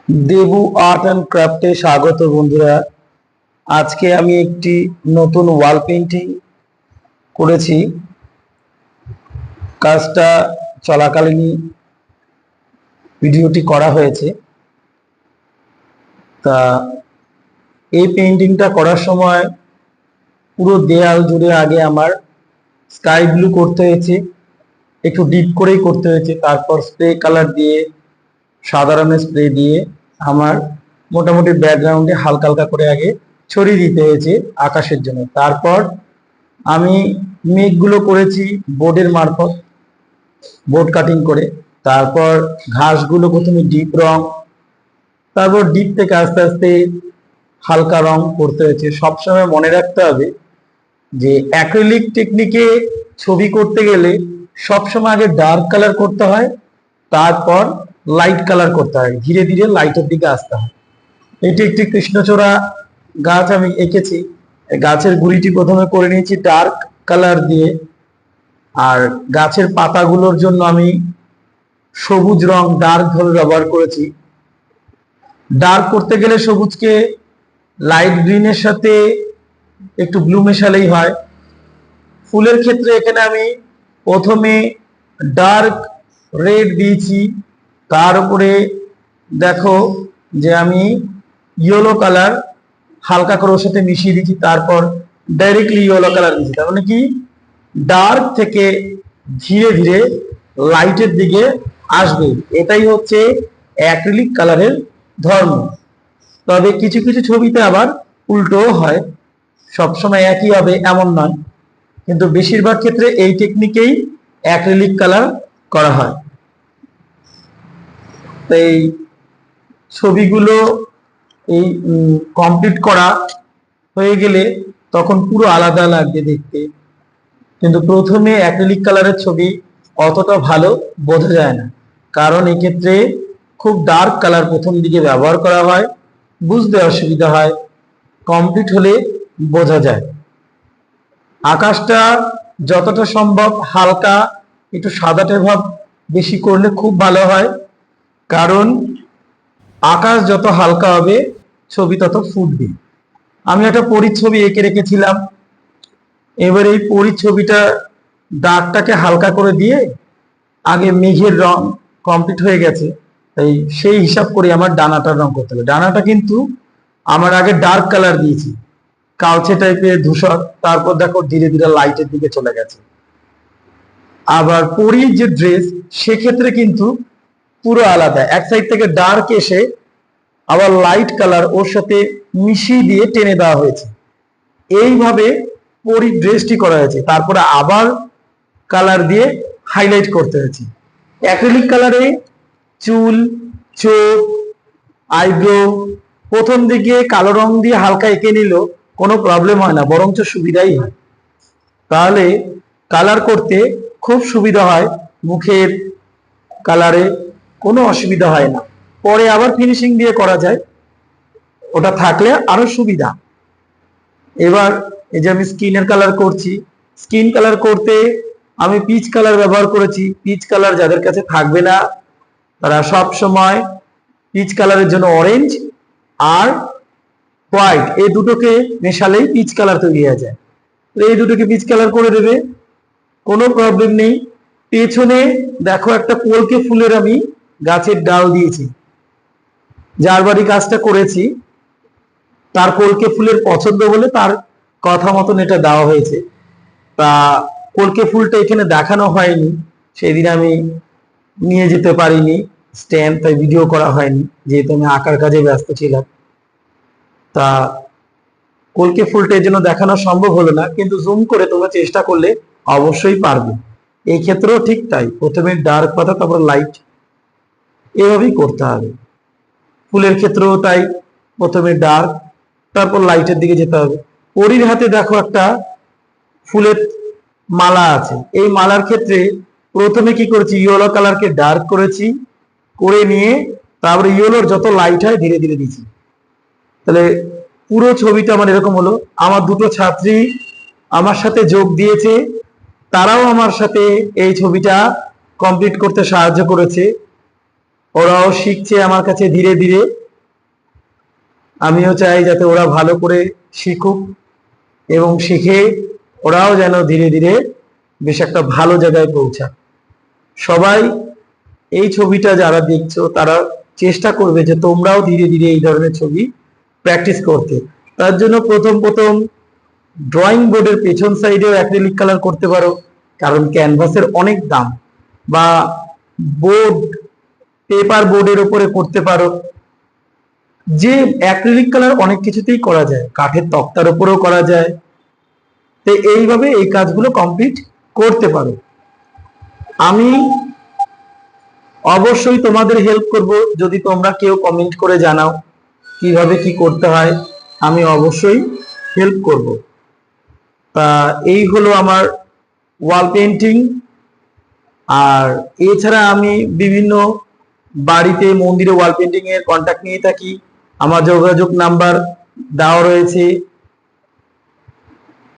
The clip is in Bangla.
দেবু আর্ট অ্যান্ড ক্রাফটে স্বাগত বন্ধুরা। আজকে আমি একটি নতুন ওয়াল পেন্টিং করেছি। কাজটা চলাকালীনই ভিডিওটি করা হয়েছে। তা এই পেন্টিংটা করার সময় পুরো দেয়াল জুড়ে আগে আমার স্কাই ব্লু করতে হয়েছে, একটু ডিপ করেই করতে হয়েছে। তারপর স্প্রে কালার দিয়ে, সাদা রঙের স্প্রে দিয়ে আমার মোটামুটি ব্যাকগ্রাউন্ডে হালকা হালকা করে আগে ছড়িয়ে দিতে হয়েছে আকাশের জন্য। তারপর আমি মেঘগুলো করেছি বোর্ডের মারফত, বোর্ড কাটিং করে। তারপর ঘাসগুলো প্রথমে ডিপ রং, তারপর ডিপ থেকে আস্তে আস্তে হালকা রং করতে হয়েছে। সবসময় মনে রাখতে হবে যে অ্যাক্রিলিক টেকনিকে ছবি করতে গেলে সবসময় আগে ডার্ক কালার করতে হয়, তারপর লাইট কালার করতে হয়, ধীরে ধীরে লাইটের দিকে আসতে হয়। এটি একটি কৃষ্ণচূড়া গাছ আমি এঁকেছি। গাছের গুড়িটি প্রথমে করে নিয়েছি ডার্ক কালার দিয়ে, আর গাছের পাতাগুলোর জন্য আমি সবুজ রং ডার্ক ভাবে ব্যবহার করেছি। ডার্ক করতে গেলে সবুজকে লাইট গ্রিনের সাথে একটু ব্লু মেশালেই হয়। ফুলের ক্ষেত্রে এখানে আমি প্রথমে ডার্ক রেড দিয়েছি, তার উপরে দেখো যে আমি ইয়েলো কালার হালকা করে ওর সাথে মিশিয়ে দিচ্ছি, তারপর ডাইরেক্টলি ইয়েলো কালার দিচ্ছি। তার মানে কি ডার্ক থেকে ধীরে ধীরে লাইটের দিকে আসবে। এটাই হচ্ছে অ্যাক্রিলিক কালারের ধর্ম। তবে কিছু কিছু ছবিতে আবার উল্টোও হয়, সবসময় একই হবে এমন নয়, কিন্তু বেশিরভাগ ক্ষেত্রে এই টেকনিকেই অ্যাক্রিলিক কালার করা হয়। তো এই ছবিগুলো এই কমপ্লিট করা হয়ে গেলে তখন পুরো আলাদা লাগবে দেখতে, কিন্তু প্রথমে অ্যাক্রিলিক কালারের ছবি অতটা ভালো বোঝা যায় না, কারণ এক্ষেত্রে খুব ডার্ক কালার প্রথম দিকে ব্যবহার করা হয়, বুঝতে অসুবিধা হয়, কমপ্লিট হলে বোঝা যায়। আকাশটা যতটা সম্ভব হালকা একটু সাদাটে ভাব বেশি করলে খুব ভালো হয়, কারণ আকাশ যত হালকা হবে ছবি তত ফুটবে। আমি একটা পরীর ছবি এঁকে রেখেছিলাম, এবার এই পরীর ছবিটা দাগটাকে হালকা করে দিয়ে আগে মেঘের রং কমপ্লিট হয়ে গেছে, তাই সেই হিসাব করে আমার ডানাটার রং করতে হবে। ডানাটা কিন্তু আমার আগে ডার্ক কালার দিয়েছি, কালচে টাইপের ধূসর, তারপর দেখো ধীরে ধীরে লাইটের দিকে চলে গেছে। আবার পরীর যে ড্রেস সেক্ষেত্রে কিন্তু পুরো আলাদা, এক সাইড থেকে ডার্ক এসে আবার লাইট কালার ওর সাথে মিশিয়ে দিয়ে টেনে দেওয়া হয়েছে। এইভাবে পরীর ড্রেসটি করা হয়েছে, তারপরে আবার কালার দিয়ে হাইলাইট করতে হয়েছে। অ্যাক্রিলিক কালারে চুল, চোখ, আইব্রো প্রথম দিকে কালো রং দিয়ে হালকা এঁকে নিলেও কোনো প্রবলেম হয় না, বরঞ্চ সুবিধাই হয়। তাহলে কালার করতে খুব সুবিধা হয়, মুখের কালারে কোনো অসুবিধা হয় না। পরে আবার ফিনিশিং দিয়ে করা যায়, ওটা থাকলে আরো সুবিধা। এবার এই যে আমি স্কিনের কালার করছি, স্কিন কালার করতে আমি পিচ কালার ব্যবহার করেছি। পিচ কালার যাদের কাছে থাকবে না তারা সব সময় পিচ কালারের জন্য অরেঞ্জ আর হোয়াইট এই দুটোকে মেশালেই পিচ কালার তৈরি হয়ে যায়। এই দুটোকে পিচ কালার করে দেবে, কোনো প্রবলেম নেই। পেছনে দেখো একটা কলকে ফুলের আমি গাছের ডাল দিয়েছি, যার বাড়ি কাজটা করেছি তার কলকে ফুলের পছন্দ বলে তার কথা মতন এটা দেওয়া হয়েছে। তা কলকে ফুলটা এখানে দেখানো হয়নি, সেদিন আমি নিয়ে যেতে পারিনি স্ট্যান্ড, তাই ভিডিও করা হয়নি, যেহেতু আমি আঁকার কাজে ব্যস্ত ছিলাম। তা কলকে ফুলটা এর জন্য দেখানো সম্ভব হলো না, কিন্তু জুম করে তোমরা চেষ্টা করলে অবশ্যই পারবে। এই ক্ষেত্রেও ঠিক তাই, প্রথমে ডার্ক পাতা তারপর লাইট, এভাবেই করতে হবে। ফুলের ক্ষেত্রেও তাই, প্রথমে ডার্ক তারপর লাইটের দিকে যেতে হবে। পরীর হাতে দেখো একটা ফুলের মালা আছে, এই মালার ক্ষেত্রে প্রথমে কি করেছি, ইয়েলো কালারকে ডার্ক করেছি, করে নিয়ে তারপরে ইয়েলোর যত লাইট হয় ধীরে ধীরে দিচ্ছি। তাহলে পুরো ছবিটা আমার এরকম হলো। আমার দুটো ছাত্রী আমার সাথে যোগ দিয়েছে, তারাও আমার সাথে এই ছবিটা কমপ্লিট করতে সাহায্য করেছে। ওরাও শিখছে আমার কাছে ধীরে ধীরে। আমিও চাই যাতে ওরা ভালো করে শিখুক এবং শিখে ওরাও যেন ধীরে ধীরে বেশ একটা ভালো জায়গায় পৌঁছায়। সবাই এই ছবিটা যারা দেখছো তারা চেষ্টা করবে যে তোমরাও ধীরে ধীরে এই ধরনের ছবি প্র্যাকটিস করতে। তার জন্য প্রথম প্রথম ড্রয়িং বোর্ডের পেছন সাইডেও অ্যাক্রিলিক কালার করতে পারো, কারণ ক্যানভাসের অনেক দাম, বা বোর্ড পেপার বোর্ডের উপরে করতে পারো। যে অ্যাক্রিলিক কালার অনেক কিছুতেই করা যায়, কাঠের তক্তার উপরেও করা যায়। তো এইভাবে এই কাজগুলো কমপ্লিট করতে পারো। আমি অবশ্যই তোমাদের হেল্প করব, যদি তোমরা কেউ কমেন্ট করে জানাও কিভাবে কি করতে হয়, আমি অবশ্যই হেল্প করব। তা এই হলো আমার ওয়াল পেন্টিং। আর এছাড়া আমি বিভিন্ন বাড়িতে মন্দিরে ওয়াল পেন্টিং এর কন্ট্যাক্ট নিয়ে থাকি। আমার যোগাযোগ নাম্বার দেওয়া রয়েছে।